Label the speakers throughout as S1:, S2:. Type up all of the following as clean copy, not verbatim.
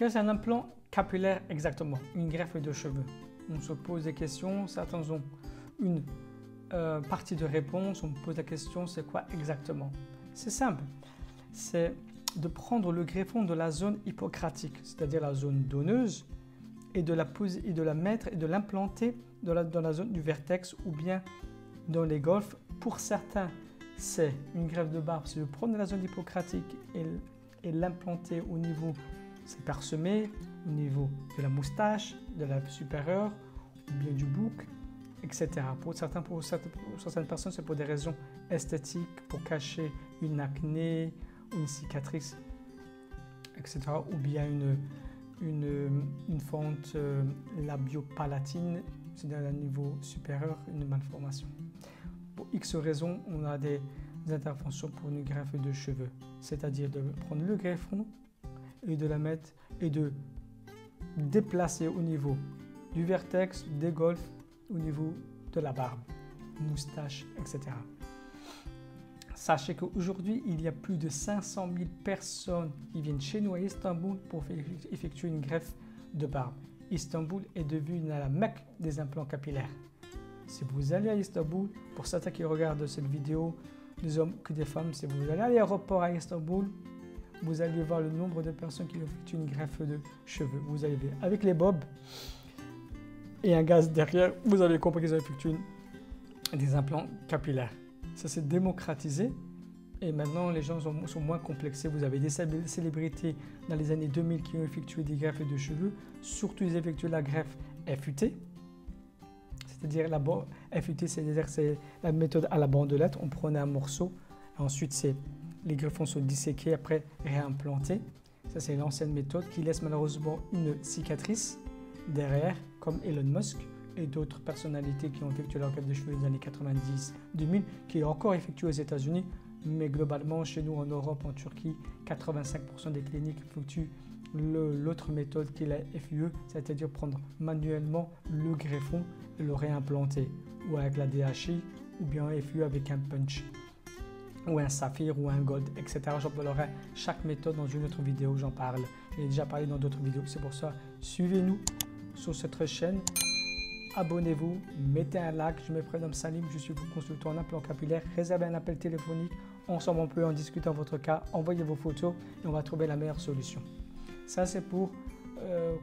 S1: Qu'est-ce qu'un implant capillaire exactement? Une greffe de cheveux. On se pose des questions, certains ont une partie de réponse, on me pose la question, c'est quoi exactement? C'est simple, c'est de prendre le greffon de la zone hippocratique, c'est-à-dire la zone donneuse, et de la mettre et de l'implanter dans la zone du vertex ou bien dans les golfes. Pour certains, c'est une greffe de barbe, c'est de prendre la zone hippocratique et l'implanter au niveau, c'est parsemé, au niveau de la moustache, de la supérieure, ou bien du bouc, etc. Pour certaines personnes, c'est pour des raisons esthétiques, pour cacher une acné, une cicatrice, etc. Ou bien une fente labiopalatine, c'est-à-dire à un niveau supérieur, une malformation. Pour X raisons, on a des interventions pour une greffe de cheveux, c'est-à-dire de prendre le greffon et de la mettre et de déplacer au niveau du vertex, des golfes, au niveau de la barbe, moustache, etc. Sachez qu'aujourd'hui, il y a plus de 500 000 personnes qui viennent chez nous à Istanbul pour effectuer une greffe de barbe. Istanbul est devenue la Mecque des implants capillaires. Si vous allez à Istanbul, pour certains qui regardent cette vidéo, des hommes que des femmes, si vous allez à l'aéroport à Istanbul, vous allez voir le nombre de personnes qui effectuent une greffe de cheveux. Vous allez voir avec les bobs et un gaz derrière, vous avez compris qu'ils ont effectué des implants capillaires. Ça s'est démocratisé et maintenant les gens sont moins complexés. Vous avez des célébrités dans les années 2000 qui ont effectué des greffes de cheveux, surtout ils effectuent la greffe FUT, c'est-à-dire la FUT, c'est la méthode à la bandelette. On prenait un morceau, ensuite les greffons sont disséqués, après réimplantés. Ça c'est l'ancienne méthode qui laisse malheureusement une cicatrice derrière, comme Elon Musk et d'autres personnalités qui ont effectué leur greffe de cheveux dans les années 90-2000, qui est encore effectué aux États-Unis, mais globalement chez nous en Europe, en Turquie, 85% des cliniques effectuent l'autre méthode qui est la FUE, c'est-à-dire prendre manuellement le greffon et le réimplanter, ou avec la DHI, ou bien FUE avec un punch, ou un saphir, ou un gold, etc. J'en parlerai chaque méthode dans une autre vidéo, j'en parle. J'ai déjà parlé dans d'autres vidéos, c'est pour ça, suivez-nous sur cette chaîne, abonnez-vous, mettez un like. Je me prénomme Salim, je suis consultant en implant capillaire. Réservez un appel téléphonique, ensemble on peut en discuter en votre cas, envoyez vos photos et on va trouver la meilleure solution. Ça c'est pour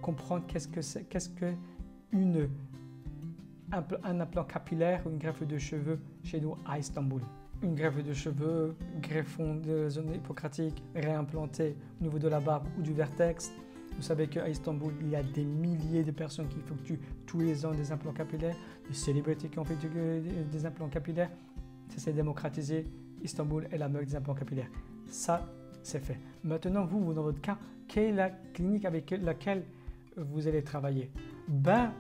S1: comprendre qu'est-ce qu'un implant capillaire ou une greffe de cheveux chez nous à Istanbul. Une greffe de cheveux, greffon de zone hippocratique, réimplanté au niveau de la barbe ou du vertex. Vous savez qu'à Istanbul, il y a des milliers de personnes qui effectuent tous les ans des implants capillaires, des célébrités qui ont fait des implants capillaires. Ça s'est démocratisé. Istanbul est la Mecque des implants capillaires. Ça, c'est fait. Maintenant, vous, dans votre cas, quelle est la clinique avec laquelle vous allez travailler? Ben,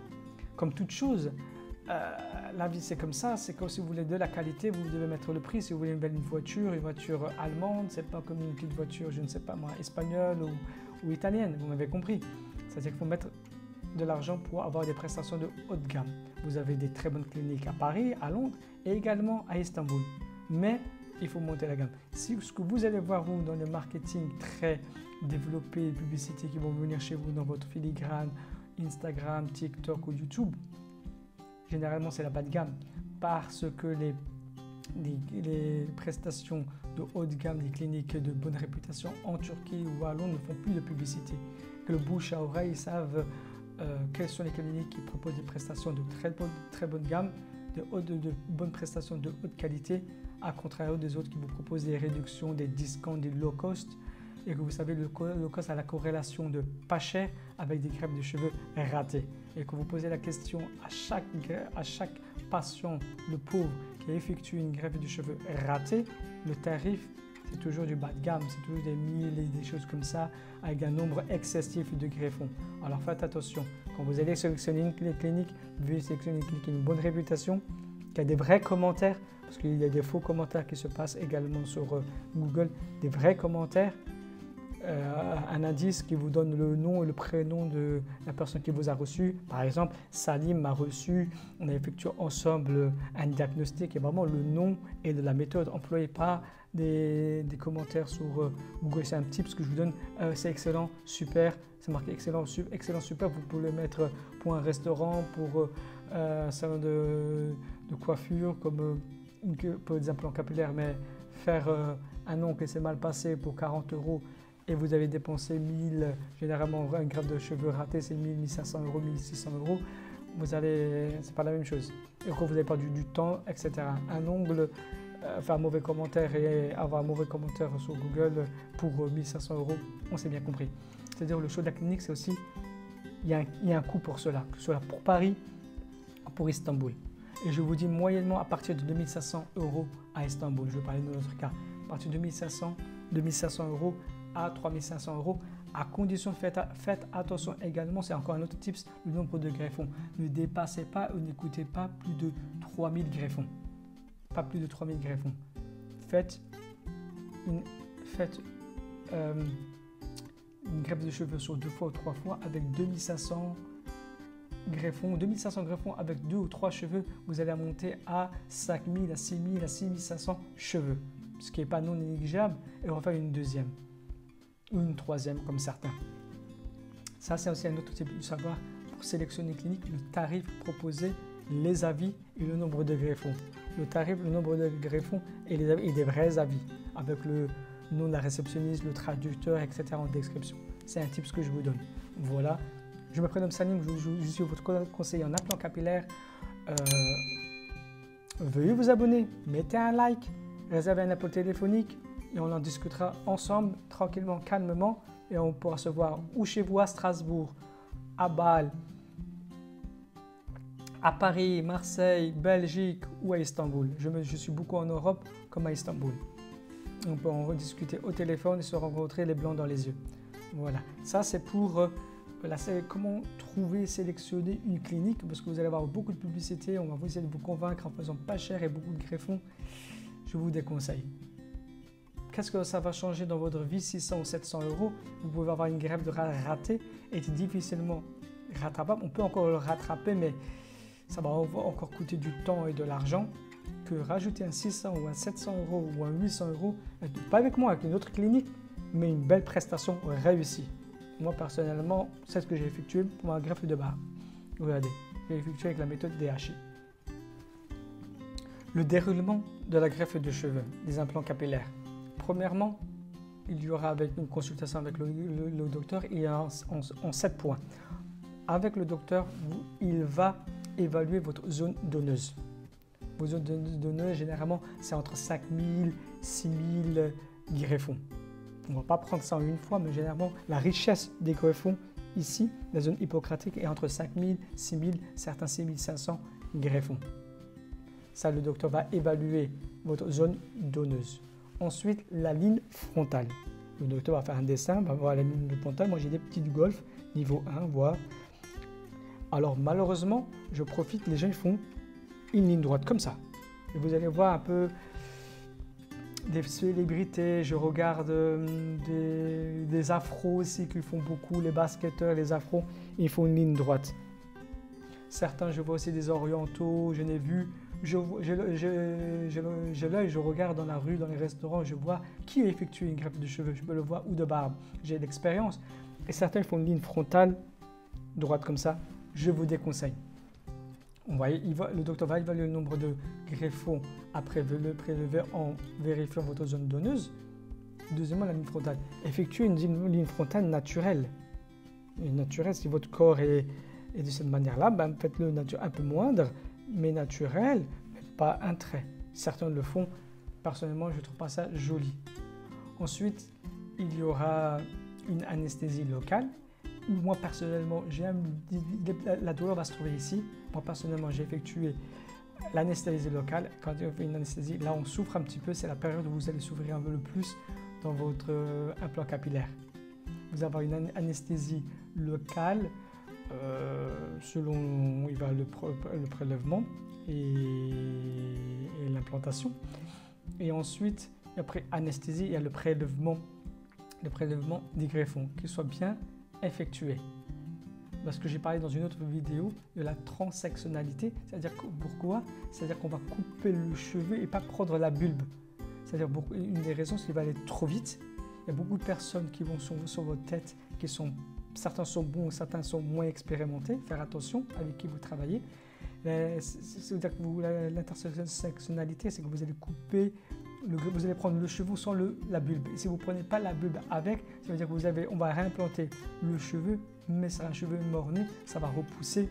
S1: comme toute chose, la vie c'est comme ça, c'est que si vous voulez de la qualité, vous devez mettre le prix. Si vous voulez une voiture allemande, c'est pas comme une petite voiture, je ne sais pas moi, espagnole ou italienne, vous m'avez compris. C'est-à-dire qu'il faut mettre de l'argent pour avoir des prestations de haute gamme. Vous avez des très bonnes cliniques à Paris, à Londres et également à Istanbul. Mais il faut monter la gamme. Si ce que vous allez voir vous dans le marketing très développé, les publicités qui vont venir chez vous dans votre filigrane, Instagram, TikTok ou YouTube, généralement c'est la bas de gamme parce que les prestations de haute gamme des cliniques de bonne réputation en Turquie ou à Londres ne font plus de publicité. Que le bouche à oreille, ils savent quelles sont les cliniques qui proposent des prestations de très bonne gamme, de bonnes prestations de haute qualité, à contrario des autres qui vous proposent des réductions, des discounts, des low cost. Et que vous savez, le low cost a la corrélation de pas cher avec des greffes de cheveux ratées. Et que vous posez la question à chaque patient, le pauvre, qui effectue une greffe de cheveux ratée, le tarif, c'est toujours du bas de gamme, c'est toujours des 1000 et des choses comme ça, avec un nombre excessif de greffons. Alors faites attention, quand vous allez sélectionner une clinique, veuillez sélectionner une clinique qui a une bonne réputation, qui a des vrais commentaires, parce qu'il y a des faux commentaires qui se passent également sur Google, des vrais commentaires. Un indice qui vous donne le nom et le prénom de la personne qui vous a reçu. Par exemple, Salim m'a reçu, on a effectué ensemble un diagnostic et vraiment le nom et de la méthode employée, pas des commentaires sur Google. C'est un tips que je vous donne. C'est excellent, super. C'est marqué excellent, excellent, super. Vous pouvez le mettre pour un restaurant, pour un salon de coiffure, comme pour des implants capillaires, mais faire un ongle et c'est mal passé pour 40 € et vous avez dépensé 1000, généralement un greffe de cheveux raté c'est 1000, 1500 €, 1600 €, vous allez, c'est pas la même chose. Et quand vous avez perdu du temps, etc. Un ongle, faire un mauvais commentaire et avoir un mauvais commentaire sur Google pour 1500 €, on s'est bien compris. C'est-à-dire le show de la clinique, c'est aussi, il y a un coût pour cela, que ce soit pour Paris ou pour Istanbul. Et je vous dis moyennement à partir de 2500 € à Istanbul, je vais parler de notre cas, à partir de 2500 € à 3500 €, à condition, faites attention également, c'est encore un autre tips, le nombre de greffons. Ne dépassez pas ou n'écoutez pas plus de 3000 greffons. Pas plus de 3000 greffons. Faites une greffe de cheveux sur 2 fois ou 3 fois avec 2500 greffons. 2500 greffons avec 2 ou 3 cheveux, vous allez monter à 5000, à 6000, à 6500 cheveux. Ce qui n'est pas non négligeable. Et on va faire une deuxième ou une troisième comme certains. Ça, c'est aussi un autre type de savoir pour sélectionner une clinique, le tarif proposé, les avis et le nombre de greffons. Le tarif, le nombre de greffons et les avis et des vrais avis avec le nom de la réceptionniste, le traducteur, etc. en description. C'est un tip que je vous donne. Voilà. Je me prénomme Salim, je suis votre conseiller en implant capillaire. Veuillez vous abonner, mettez un like, réservez un appel téléphonique et on en discutera ensemble, tranquillement, calmement, et on pourra se voir ou chez vous à Strasbourg, à Bâle, à Paris, Marseille, Belgique ou à Istanbul. Je suis beaucoup en Europe comme à Istanbul. On peut en rediscuter au téléphone et se rencontrer les blancs dans les yeux. Voilà, ça c'est pour c'est comment trouver, sélectionner une clinique, parce que vous allez avoir beaucoup de publicité, on va essayer de vous convaincre en faisant pas cher et beaucoup de greffons. Je vous déconseille. Qu'est-ce que ça va changer dans votre vie? 600 ou 700 €, vous pouvez avoir une greffe de ratée et c'est difficilement rattrapable. On peut encore le rattraper, mais ça va encore coûter du temps et de l'argent. Que rajouter un 600 ou un 700 € ou un 800 €, pas avec moi, avec une autre clinique, mais une belle prestation réussie. Moi personnellement, c'est ce que j'ai effectué pour ma greffe de barbe. Regardez, j'ai effectué avec la méthode DHI. Le déroulement de la greffe de cheveux, des implants capillaires. Premièrement, il y aura avec une consultation avec le docteur, il y a en 7 points. Avec le docteur, il va évaluer votre zone donneuse. Vos zones donneuses, généralement, c'est entre 5000 et 6000 greffons. On ne va pas prendre ça en une fois, mais généralement, la richesse des greffons, ici, la zone hippocratique, est entre 5000, 6000, certains 6500 greffons. Ça, le docteur va évaluer votre zone donneuse. Ensuite, la ligne frontale. Le docteur va faire un dessin, va voir la ligne frontale. Moi, j'ai des petites golfs, niveau 1, voire. Alors, malheureusement, je profite, les gens ils font une ligne droite comme ça. Et vous allez voir un peu des célébrités. Je regarde des afros aussi qui font beaucoup, les basketteurs, les afros, ils font une ligne droite. Certains, je vois aussi des orientaux, je n'ai vu. J'ai l'œil, je regarde dans la rue, dans les restaurants, je vois qui a effectué une greffe de cheveux, je peux le voir, ou de barbe. J'ai l'expérience. Et certains font une ligne frontale, droite comme ça, je vous déconseille. Le docteur va évaluer le nombre de greffons après le prélever en vérifiant votre zone donneuse. Deuxièmement, la ligne frontale. Effectuez une ligne frontale naturelle. Naturelle, si votre corps est de cette manière-là, ben, faites-le un peu moindre, mais naturel, mais pas un trait. Certains le font. Personnellement, je ne trouve pas ça joli. Ensuite, il y aura une anesthésie locale. Moi, personnellement, la douleur va se trouver ici. Moi, personnellement, j'ai effectué l'anesthésie locale. Quand on fait une anesthésie, là, on souffre un petit peu. C'est la période où vous allez souffrir un peu le plus dans votre implant capillaire. Vous avez une anesthésie locale selon le prélèvement et l'implantation. Et ensuite, après anesthésie, il y a le prélèvement des greffons, qui soit bien effectué. Parce que j'ai parlé dans une autre vidéo de la transsectionnalité, c'est-à-dire pourquoi? C'est-à-dire qu'on va couper le cheveu et pas prendre la bulbe. C'est-à-dire, une des raisons, c'est qu'il va aller trop vite. Il y a beaucoup de personnes qui vont sur votre tête, certains sont bons, certains sont moins expérimentés. Faire attention avec qui vous travaillez. C'est-à-dire que l'intersectionnalité, c'est que vous allez couper, vous allez prendre le cheveu sans la bulbe. Et si vous ne prenez pas la bulbe avec, ça veut dire que on va réimplanter le cheveu, mais c'est un cheveu mort-né, ça va repousser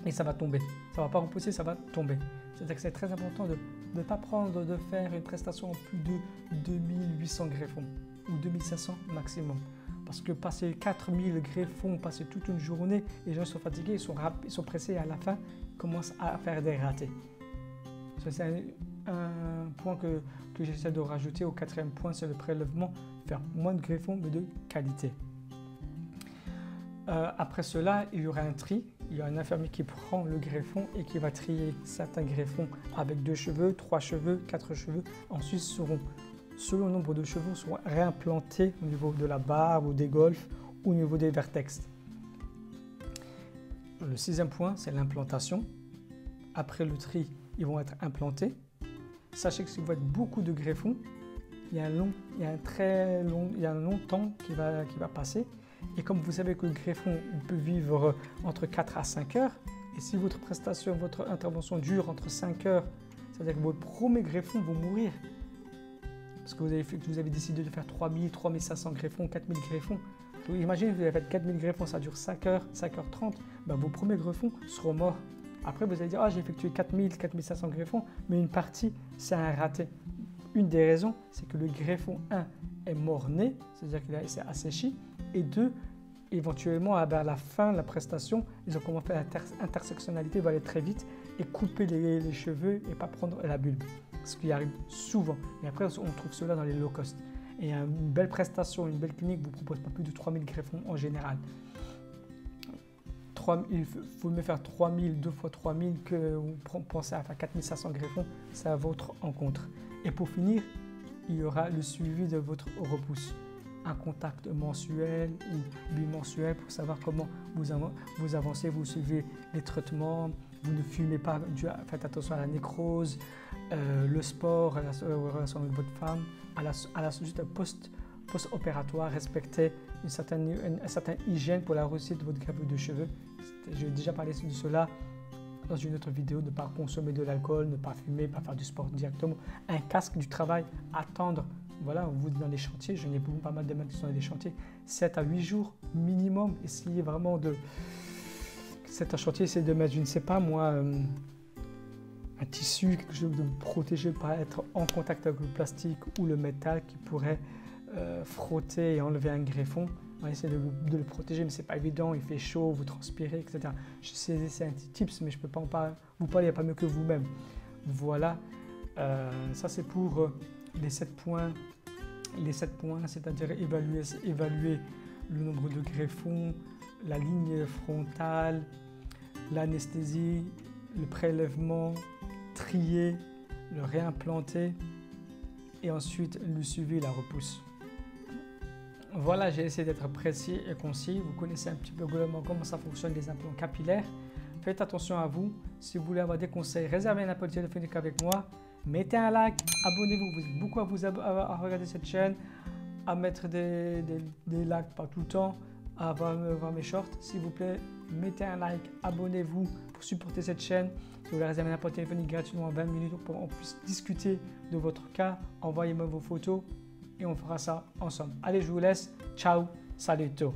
S1: et ça va tomber. Ça ne va pas repousser, ça va tomber. C'est-à-dire que c'est très important de ne pas de faire une prestation en plus de 2800 greffons ou 2500 maximum. Parce que passer 4000 greffons, passer toute une journée, les gens sont fatigués, ils sont pressés et à la fin, ils commencent à faire des ratés. C'est un point que j'essaie de rajouter au 4e point, c'est le prélèvement, faire moins de greffons mais de qualité. Après cela, il y aura un tri. Il y a un infirmier qui prend le greffon et qui va trier certains greffons avec 2 cheveux, 3 cheveux, 4 cheveux. Ensuite, selon le nombre de cheveux, seront réimplantés au niveau de la barbe ou des golfs ou au niveau des vertex. Le 6e point, c'est l'implantation. Après le tri, ils vont être implantés. Sachez que si vous faites beaucoup de greffons, il y a un long temps qui va passer. Et comme vous savez que le greffon peut vivre entre 4 à 5 heures, et si votre prestation, votre intervention dure entre 5 heures, c'est-à-dire que vos premiers greffons vont mourir. Parce que vous avez décidé de faire 3000, 3500 greffons, 4000 greffons. Donc, imaginez que vous avez fait 4000 greffons, ça dure 5 heures, 5h30, ben, vos premiers greffons seront morts. Après, vous allez dire, j'ai effectué 4000, 4500 greffons, mais une partie, c'est un raté. Une des raisons, c'est que le greffon 1 est mort-né, c'est-à-dire qu'il s'est asséché, et 2, éventuellement, vers la fin de la prestation, ils ont commencé à faire l'intersectionnalité, va aller très vite et couper les cheveux et pas prendre la bulbe. Ce qui arrive souvent. Et après, on trouve cela dans les low cost. Et une belle prestation, une belle clinique ne vous propose pas plus de 3000 greffons en général. Il faut mieux faire 3000, 2 fois 3000 que vous pensez à faire 4500 greffons, c'est à votre encontre. Et pour finir, il y aura le suivi de votre repousse. Un contact mensuel ou bimensuel pour savoir comment vous avancez, vous suivez les traitements, vous ne fumez pas, faites attention à la nécrose, le sport, la relation avec votre femme, à la suite post-opératoire, respectez une certaine hygiène pour la réussite de votre greffe de cheveux. J'ai déjà parlé de cela dans une autre vidéo, ne pas consommer de l'alcool, ne pas fumer, pas faire du sport directement, un casque du travail, attendre. Voilà, vous dans les chantiers, je n'ai pas mal de mecs qui sont dans les chantiers, 7 à 8 jours minimum, essayez vraiment c'est un chantier, essayez de mettre, je ne sais pas moi, un tissu, quelque chose de protégé, pas être en contact avec le plastique ou le métal qui pourrait frotter et enlever un greffon. On essaie de le protéger, mais ce n'est pas évident, il fait chaud, vous transpirez, etc. Je sais, c'est un petit tips, mais je ne peux pas vous parler, il n'y a pas mieux que vous-même. Voilà, ça c'est pour les 7 points. Les 7 points, c'est-à-dire évaluer le nombre de greffons, la ligne frontale, l'anesthésie, le prélèvement, trier, le réimplanter et ensuite le suivi et la repousse. Voilà, j'ai essayé d'être précis et concis. Vous connaissez un petit peu globalement comment ça fonctionne les implants capillaires. Faites attention à vous. Si vous voulez avoir des conseils, réservez un appel téléphonique avec moi. Mettez un like, abonnez-vous. Vous êtes beaucoup à regarder cette chaîne, à mettre des likes pas tout le temps, à voir mes shorts. S'il vous plaît, mettez un like, abonnez-vous pour supporter cette chaîne. Si vous voulez réserver un appel téléphonique gratuitement en 20 minutes pour qu'on puisse discuter de votre cas, envoyez-moi vos photos et on fera ça ensemble. Allez, je vous laisse. Ciao, saluto.